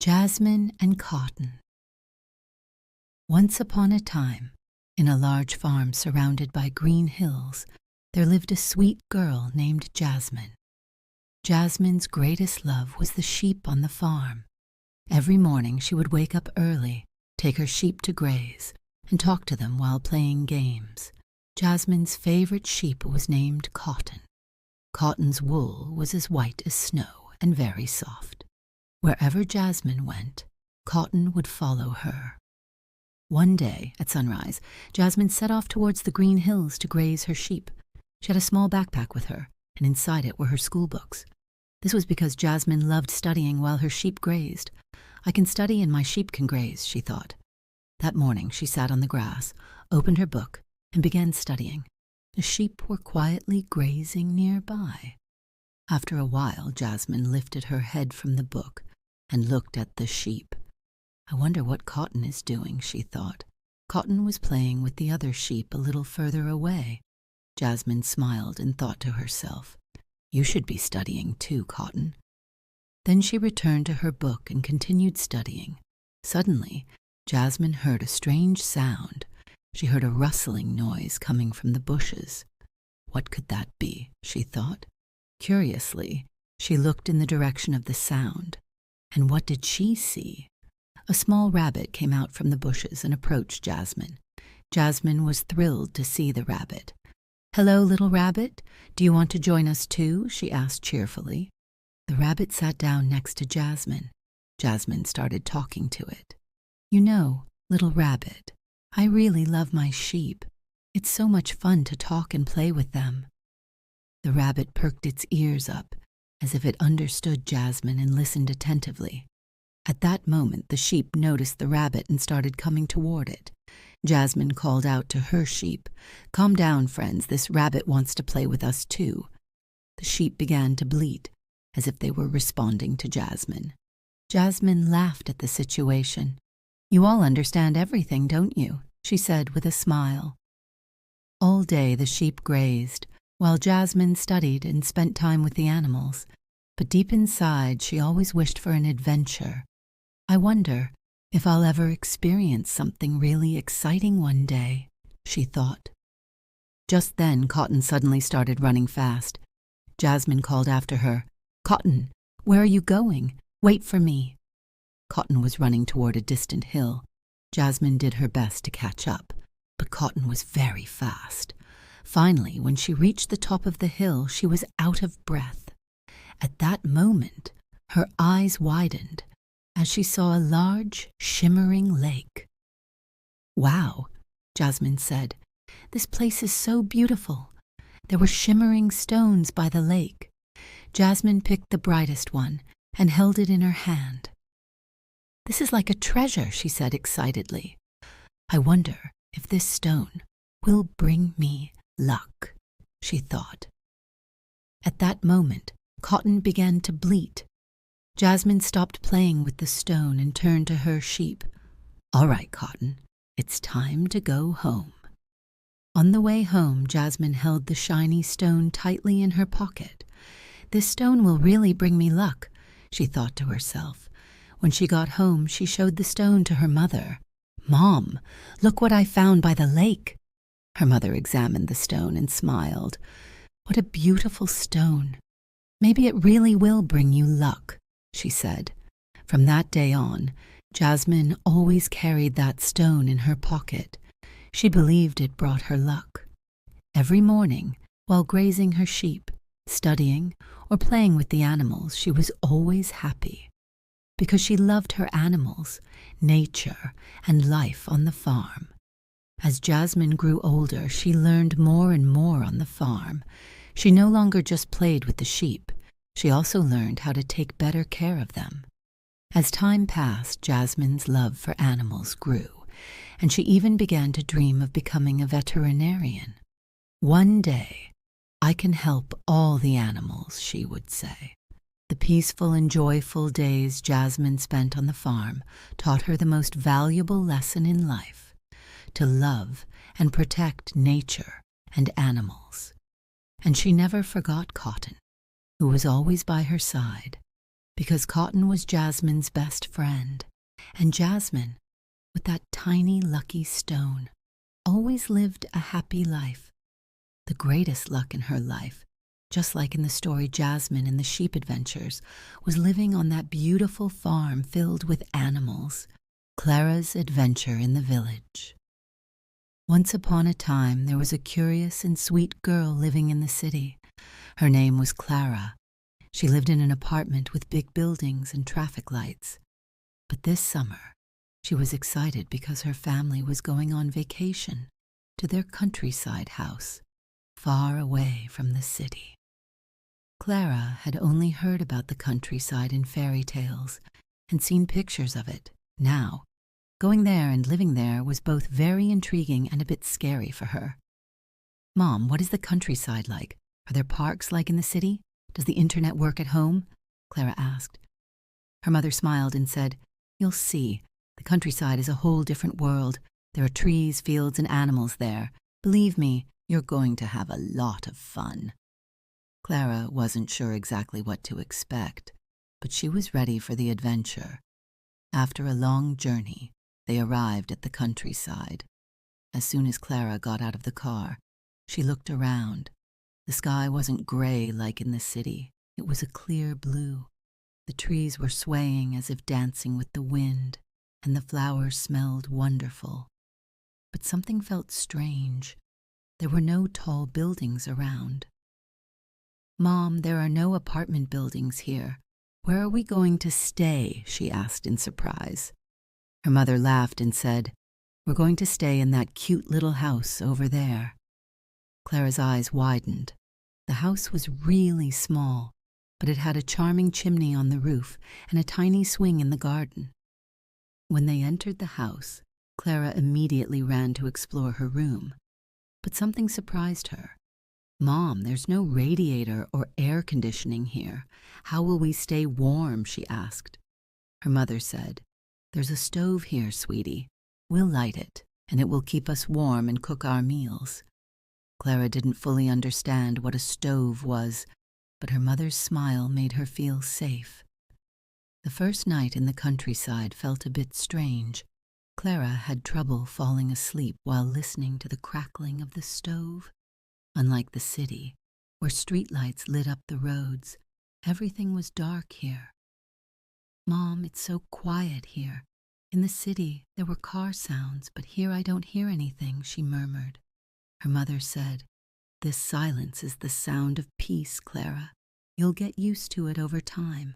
Jasmine and Cotton. Once upon a time, in a large farm surrounded by green hills, there lived a sweet girl named Jasmine. Jasmine's greatest love was the sheep on the farm. Every morning she would wake up early, take her sheep to graze, and talk to them while playing games. Jasmine's favorite sheep was named Cotton. Cotton's wool was as white as snow and very soft. Wherever Jasmine went, Cotton would follow her. One day, at sunrise, Jasmine set off towards the green hills to graze her sheep. She had a small backpack with her, and inside it were her school books. This was because Jasmine loved studying while her sheep grazed. "I can study and my sheep can graze," she thought. That morning she sat on the grass, opened her book, and began studying. The sheep were quietly grazing nearby. After a while, Jasmine lifted her head from the book and looked at the sheep. "I wonder what Cotton is doing," she thought. Cotton was playing with the other sheep a little further away. Jasmine smiled and thought to herself, "You should be studying too, Cotton." Then she returned to her book and continued studying. Suddenly, Jasmine heard a strange sound. She heard a rustling noise coming from the bushes. What could that be, she thought. Curiously, she looked in the direction of the sound. And what did she see? A small rabbit came out from the bushes and approached Jasmine. Jasmine was thrilled to see the rabbit. "Hello, little rabbit. Do you want to join us too?" she asked cheerfully. The rabbit sat down next to Jasmine. Jasmine started talking to it. "You know, little rabbit, I really love my sheep. It's so much fun to talk and play with them." The rabbit perked its ears up, as if it understood Jasmine and listened attentively. At that moment, the sheep noticed the rabbit and started coming toward it. Jasmine called out to her sheep, "Calm down, friends, this rabbit wants to play with us too." The sheep began to bleat, as if they were responding to Jasmine. Jasmine laughed at the situation. "You all understand everything, don't you?" she said with a smile. All day the sheep grazed, while Jasmine studied and spent time with the animals. But deep inside, she always wished for an adventure. "I wonder if I'll ever experience something really exciting one day," she thought. Just then, Cotton suddenly started running fast. Jasmine called after her, "Cotton, where are you going? Wait for me." Cotton was running toward a distant hill. Jasmine did her best to catch up, but Cotton was very fast. Finally, when she reached the top of the hill, she was out of breath. At that moment, her eyes widened as she saw a large, shimmering lake. "Wow," Jasmine said, "this place is so beautiful." There were shimmering stones by the lake. Jasmine picked the brightest one and held it in her hand. "This is like a treasure," she said excitedly. "I wonder if this stone will bring me luck," she thought. At that moment, Cotton began to bleat. Jasmine stopped playing with the stone and turned to her sheep. "All right, Cotton, it's time to go home." On the way home, Jasmine held the shiny stone tightly in her pocket. "This stone will really bring me luck," she thought to herself. When she got home, she showed the stone to her mother. "Mom, look what I found by the lake." Her mother examined the stone and smiled. "What a beautiful stone. Maybe it really will bring you luck," she said. From that day on, Jasmine always carried that stone in her pocket. She believed it brought her luck. Every morning, while grazing her sheep, studying, or playing with the animals, she was always happy. Because she loved her animals, nature, and life on the farm. As Jasmine grew older, she learned more and more on the farm. She no longer just played with the sheep. She also learned how to take better care of them. As time passed, Jasmine's love for animals grew, and she even began to dream of becoming a veterinarian. "One day, I can help all the animals," she would say. The peaceful and joyful days Jasmine spent on the farm taught her the most valuable lesson in life: to love and protect nature and animals. And she never forgot Cotton, who was always by her side. because Cotton was Jasmine's best friend, and Jasmine, with that tiny lucky stone, always lived a happy life, the greatest luck in her life, just like in the story Jasmine in the Sheep Adventures, was living on that beautiful farm filled with animals, Clara's adventure in the village. Once upon a time, there was a curious and sweet girl living in the city. Her name was Clara. She lived in an apartment with big buildings and traffic lights. But this summer, she was excited because her family was going on vacation to their countryside house, far away from the city. Clara had only heard about the countryside in fairy tales and seen pictures of it. Now, going there and living there was both very intriguing and a bit scary for her. "Mom, what is the countryside like? Are there parks like in the city? Does the internet work at home?" Clara asked. Her mother smiled and said, "You'll see. The countryside is a whole different world. There are trees, fields, and animals there. Believe me, you're going to have a lot of fun." Clara wasn't sure exactly what to expect, but she was ready for the adventure. After a long journey, they arrived at the countryside. As soon as Clara got out of the car, she looked around. The sky wasn't gray like in the city. It was a clear blue. The trees were swaying as if dancing with the wind, and the flowers smelled wonderful. But something felt strange. There were no tall buildings around. "Mom, there are no apartment buildings here. Where are we going to stay?" she asked in surprise. Her mother laughed and said, "We're going to stay in that cute little house over there." Clara's eyes widened. The house was really small, but it had a charming chimney on the roof and a tiny swing in the garden. When they entered the house, Clara immediately ran to explore her room. But something surprised her. "Mom, there's no radiator or air conditioning here. How will we stay warm?" she asked. Her mother said, "There's a stove here, sweetie. We'll light it, and it will keep us warm and cook our meals." Clara didn't fully understand what a stove was, but her mother's smile made her feel safe. The first night in the countryside felt a bit strange. Clara had trouble falling asleep while listening to the crackling of the stove. Unlike the city, where streetlights lit up the roads, everything was dark here. "Mom, it's so quiet here. In the city, there were car sounds, but here I don't hear anything," she murmured. Her mother said, "This silence is the sound of peace, Clara. You'll get used to it over time."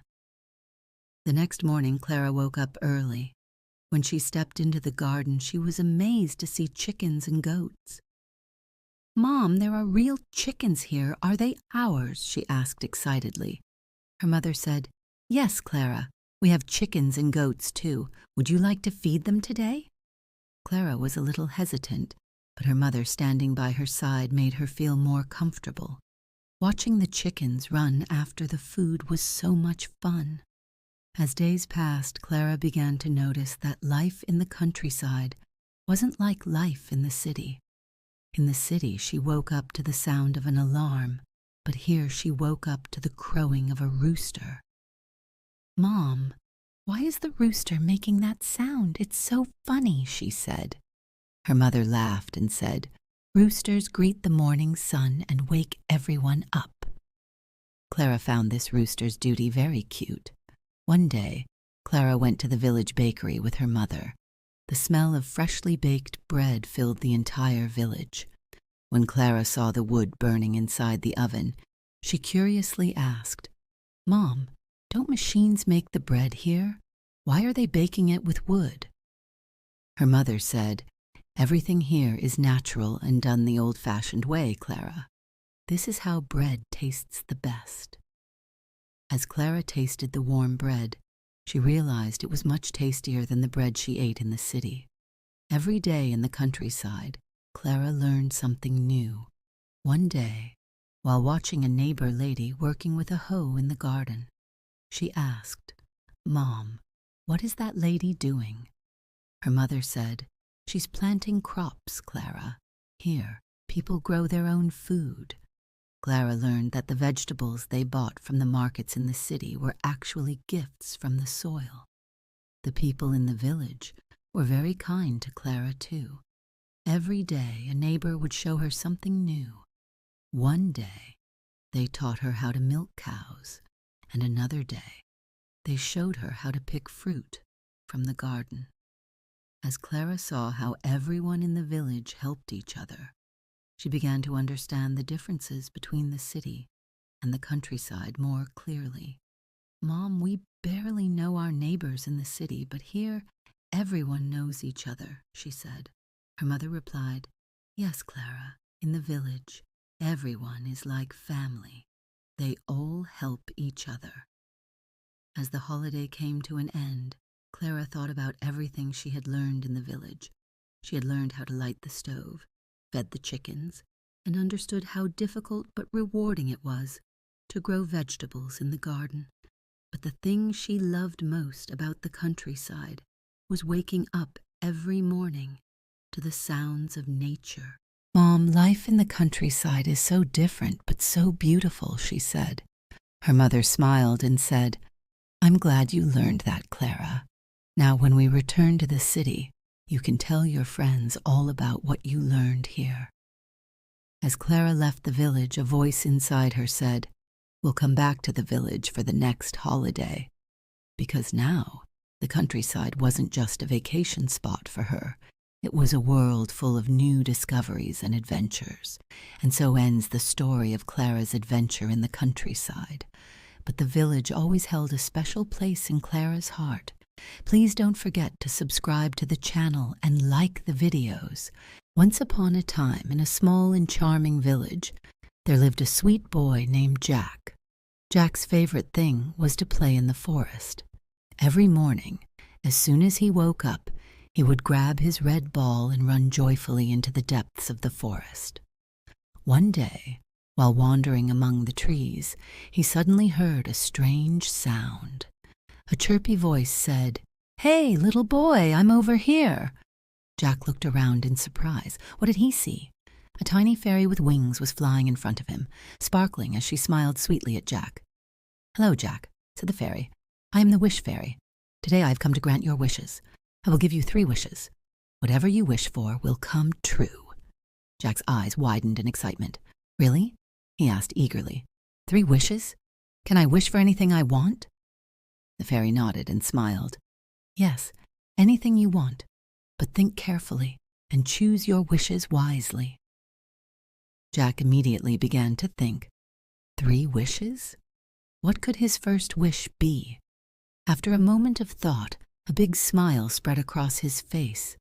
The next morning, Clara woke up early. When she stepped into the garden, she was amazed to see chickens and goats. "Mom, there are real chickens here. Are they ours?" she asked excitedly. Her mother said, "Yes, Clara. We have chickens and goats, too. Would you like to feed them today?" Clara was a little hesitant, but her mother standing by her side made her feel more comfortable. Watching the chickens run after the food was so much fun. As days passed, Clara began to notice that life in the countryside wasn't like life in the city. In the city, she woke up to the sound of an alarm, but here she woke up to the crowing of a rooster. "Mom, why is the rooster making that sound? It's so funny," she said. Her mother laughed and said, "Roosters greet the morning sun and wake everyone up." Clara found this rooster's duty very cute. One day, Clara went to the village bakery with her mother. The smell of freshly baked bread filled the entire village. When Clara saw the wood burning inside the oven, she curiously asked, "Mom, don't machines make the bread here? Why are they baking it with wood?" Her mother said, "Everything here is natural and done the old-fashioned way, Clara. This is how bread tastes the best." As Clara tasted the warm bread, she realized it was much tastier than the bread she ate in the city. Every day in the countryside, Clara learned something new. One day, while watching a neighbor lady working with a hoe in the garden, she asked, "Mom, what is that lady doing?" Her mother said, "She's planting crops, Clara. Here, people grow their own food." Clara learned that the vegetables they bought from the markets in the city were actually gifts from the soil. The people in the village were very kind to Clara, too. Every day, a neighbor would show her something new. One day, they taught her how to milk cows, and another day, they showed her how to pick fruit from the garden. As Clara saw how everyone in the village helped each other, she began to understand the differences between the city and the countryside more clearly. "Mom, we barely know our neighbors in the city, but here everyone knows each other," she said. Her mother replied, "Yes, Clara, in the village, everyone is like family. They all help each other." As the holiday came to an end, Clara thought about everything she had learned in the village. She had learned how to light the stove, fed the chickens, and understood how difficult but rewarding it was to grow vegetables in the garden. But the thing she loved most about the countryside was waking up every morning to the sounds of nature. "Mom, life in the countryside is so different but so beautiful," she said. Her mother smiled and said, "I'm glad you learned that, Clara. Now when we return to the city, you can tell your friends all about what you learned here." As Clara left the village, a voice inside her said, "We'll come back to the village for the next holiday." Because now, the countryside wasn't just a vacation spot for her. It was a world full of new discoveries and adventures. And so ends the story of Clara's adventure in the countryside. But the village always held a special place in Clara's heart. Please don't forget to subscribe to the channel and like the videos. Once upon a time, in a small and charming village, there lived a sweet boy named Jack. Jack's favorite thing was to play in the forest. Every morning, as soon as he woke up, he would grab his red ball and run joyfully into the depths of the forest. One day, while wandering among the trees, he suddenly heard a strange sound. A chirpy voice said, "Hey, little boy, I'm over here." Jack looked around in surprise. What did he see? A tiny fairy with wings was flying in front of him, sparkling as she smiled sweetly at Jack. "Hello, Jack," said the fairy. "I am the Wish Fairy. Today I have come to grant your wishes. I will give you 3 wishes. Whatever you wish for will come true." Jack's eyes widened in excitement. "Really?" he asked eagerly. 3 wishes? Can I wish for anything I want?" The fairy nodded and smiled. "Yes, anything you want, but think carefully and choose your wishes wisely." Jack immediately began to think. 3 wishes? What could his first wish be? After a moment of thought, a big smile spread across his face.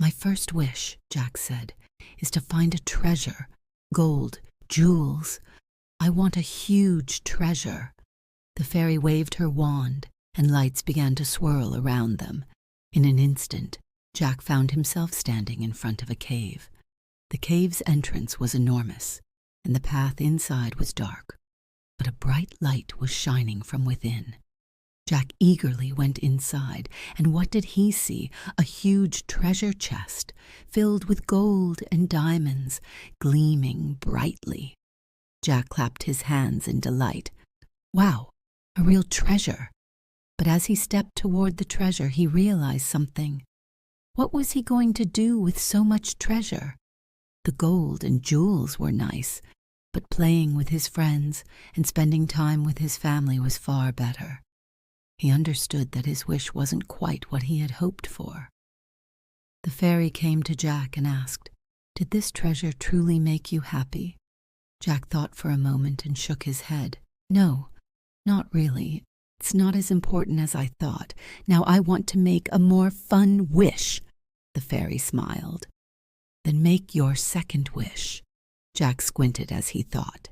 "My first wish," Jack said, "is to find a treasure, gold, jewels. I want a huge treasure." The fairy waved her wand, and lights began to swirl around them. In an instant, Jack found himself standing in front of a cave. The cave's entrance was enormous, and the path inside was dark, but a bright light was shining from within. Jack eagerly went inside, and what did he see? A huge treasure chest, filled with gold and diamonds, gleaming brightly. Jack clapped his hands in delight. Wow, a real treasure! But as he stepped toward the treasure, he realized something. What was he going to do with so much treasure? The gold and jewels were nice, but playing with his friends and spending time with his family was far better. He understood that his wish wasn't quite what he had hoped for. The fairy came to Jack and asked, "Did this treasure truly make you happy?" Jack thought for a moment and shook his head. "No, not really. It's not as important as I thought. Now I want to make a more fun wish." The fairy smiled. "Then make your second wish." Jack squinted as he thought.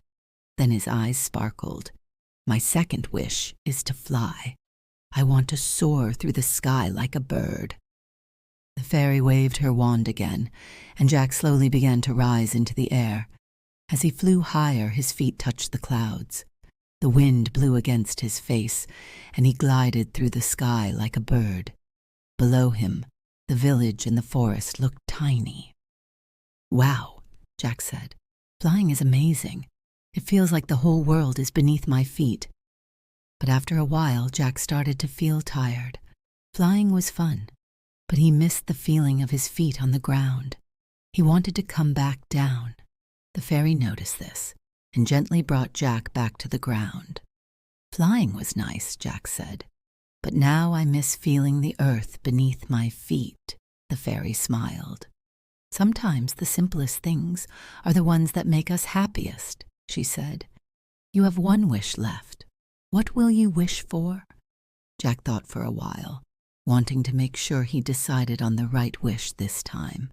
Then his eyes sparkled. "My second wish is to fly. I want to soar through the sky like a bird." The fairy waved her wand again, and Jack slowly began to rise into the air. As he flew higher, his feet touched the clouds. The wind blew against his face, and he glided through the sky like a bird. Below him, the village and the forest looked tiny. "Wow," Jack said. "Flying is amazing. It feels like the whole world is beneath my feet. But after a while, Jack started to feel tired. Flying was fun, but he missed the feeling of his feet on the ground. He wanted to come back down. The fairy noticed this and gently brought Jack back to the ground. Flying was nice, Jack said, but now I miss feeling the earth beneath my feet, the fairy smiled. Sometimes the simplest things are the ones that make us happiest, she said. You have one wish left. What will you wish for? Jack thought for a while, wanting to make sure he decided on the right wish this time.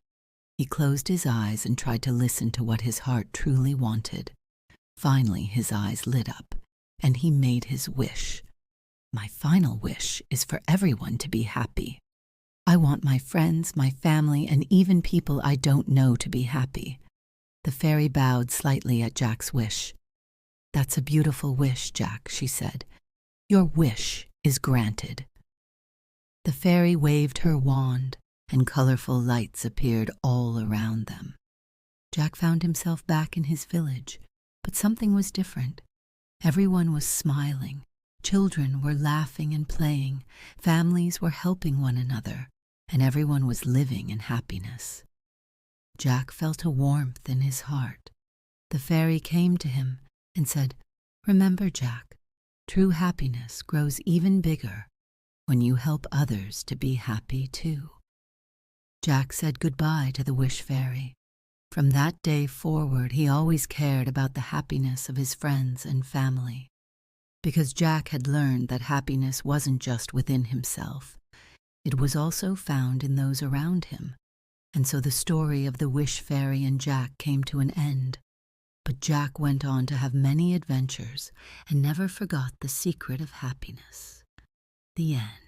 He closed his eyes and tried to listen to what his heart truly wanted. Finally, his eyes lit up, and he made his wish. My final wish is for everyone to be happy. I want my friends, my family, and even people I don't know to be happy. The fairy bowed slightly at Jack's wish. That's a beautiful wish, Jack, she said. Your wish is granted. The fairy waved her wand, and colorful lights appeared all around them. Jack found himself back in his village, but something was different. Everyone was smiling. Children were laughing and playing. Families were helping one another, and everyone was living in happiness. Jack felt a warmth in his heart. The fairy came to him and said, Remember, Jack, true happiness grows even bigger when you help others to be happy too. Jack said goodbye to the wish fairy. From that day forward, he always cared about the happiness of his friends and family. Because Jack had learned that happiness wasn't just within himself, it was also found in those around him. And so the story of the wish fairy and Jack came to an end. But Jack went on to have many adventures and never forgot the secret of happiness. The end.